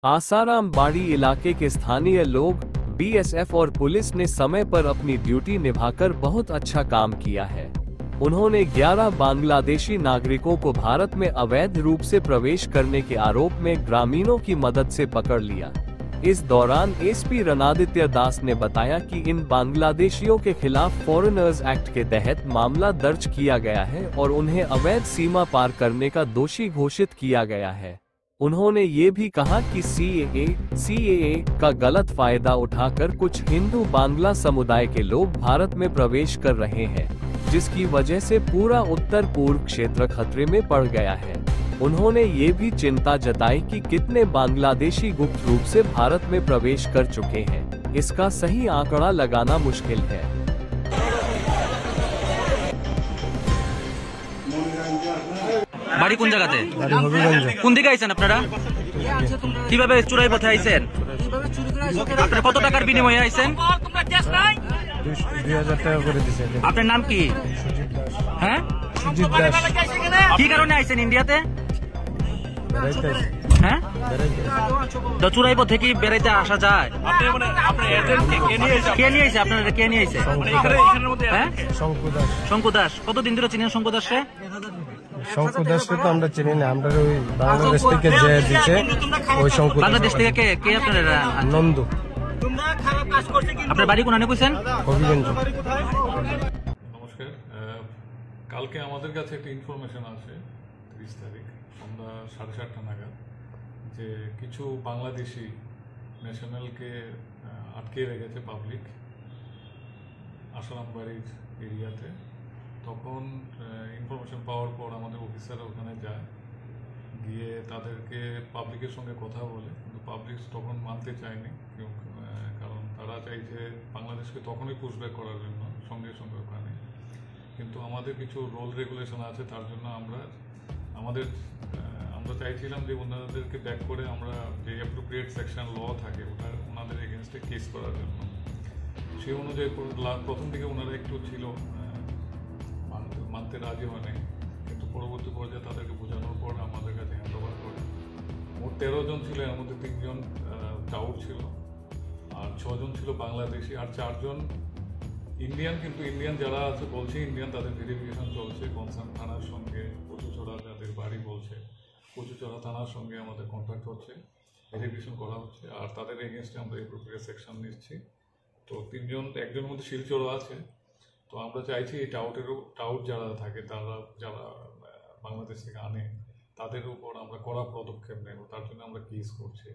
आसाराम बाड़ी इलाके के स्थानीय लोग, बीएसएफ और पुलिस ने समय पर अपनी ड्यूटी निभाकर बहुत अच्छा काम किया है। उन्होंने 11 बांग्लादेशी नागरिकों को भारत में अवैध रूप से प्रवेश करने के आरोप में ग्रामीणों की मदद से पकड़ लिया। इस दौरान एसपी रणआदित्य दास ने बताया कि इन बांग्लादेशियों के खिलाफ फॉरेनर्स एक्ट के तहत मामला दर्ज किया गया है और उन्हें अवैध सीमा पार करने का दोषी घोषित किया गया है। उन्होंने ये भी कहा कि सीएए का गलत फायदा उठाकर कुछ हिंदू बांग्ला समुदाय के लोग भारत में प्रवेश कर रहे हैं, जिसकी वजह से पूरा उत्तर पूर्व क्षेत्र खतरे में पड़ गया है। उन्होंने ये भी चिंता जताई कि कितने बांग्लादेशी गुप्त रूप से भारत में प्रवेश कर चुके हैं, इसका सही आंकड़ा लगाना मुश्किल है। বাড়ি কোন জায়গাতে? কোন দিকে আইছেন আপনারা? কিভাবে চুরাই পথে আইছেন? আপনারা কত টাকার বিনিময়ে আইছেন? 2000 টাকা করে দিয়েছে। আপনার নাম কি? হ্যাঁ, সুজিত দাস। কি কারণে আইছেন ইন্ডিয়াতে? হ্যাঁ, তো চুরাই পথে কি বেড়াইতে আসা যায়? কে নিয়ে আইছে আপনারা? কে নিয়ে আইছে? হ্যাঁ, শঙ্কু দাস। কতদিন ধরে চিনেন শঙ্কু দাসকে? শঙ্কু দাসকে তো আমরা চিনি না, আমরা ওই বাংলাদেশ থেকে যে দিচ্ছে ওই শঙ্কু। বাংলাদেশ থেকে কে কে আপনারা? নন্দু। আপনার বাড়ি কোন কইছেন? হবিগঞ্জ। নমস্কার। কালকে আমাদের কাছে একটা ইনফরমেশন আছে 30 তারিখ সন্ধ্যা 7:30 নাগাদ, যে কিছু বাংলাদেশি ন্যাশনালকে আটকে রেখেছে পাবলিক আসারাম বাড়ির এরিয়াতে। তখন ইনফরমেশন পাওয়ার পর আমাদের অফিসাররা ওখানে যায়, গিয়ে তাদেরকে পাবলিকের সঙ্গে কথা বলে, কিন্তু পাবলিক তখন মানতে চায়নি, কারণ তারা চাইছে বাংলাদেশকে তখনই পুশব্যাক করার জন্য সঙ্গে সঙ্গে ওখানে। কিন্তু আমাদের কিছু রোল রেগুলেশন আছে, তার জন্য আমরা চাইছিলাম যে ওনাদেরকে ব্যাক করে আমরা যে অ্যাপ্রোপ্রিয়েট সেকশন ল থাকে ওনাদের এগেনস্টে কেস করার জন্য। সেই অনুযায়ী প্রথম দিকে ওনারা একটু ছিল মানতে রাজি হয় নাই, কিন্তু পরবর্তী পর্যায়ে তাদেরকে বোঝানোর পর আমাদের কাছে হ্যান্ড ওভার করে। মোট 13 জন ছিল, এর মধ্যে 3 জন টাউট ছিল, আর 6 জন ছিল বাংলাদেশি, আর 4 জন ইন্ডিয়ান। কিন্তু ইন্ডিয়ান যারা আছে বলছে ইন্ডিয়ান, তাদের ভেরিফিকেশন চলছে কনসার্ন থানার সঙ্গে। কচুচড়া যাদের বাড়ি বলছে, কচুচড়া থানার সঙ্গে আমাদের কন্ট্যাক্ট হচ্ছে, ভেরিফিকেশন করা হচ্ছে, আর তাদের এগেনস্টে আমরা এপ্রোপ্রিয়েট সেকশন নিচ্ছি। তো 3 জন, একজনের মধ্যে শিলচরও আছে। তো আমরা চাইছি এই টাউট যারা থাকে, যারা বাংলাদেশ থেকে আনে, তাদের উপর আমরা কড়া পদক্ষেপ নেব, তার জন্য আমরা কেস করছি।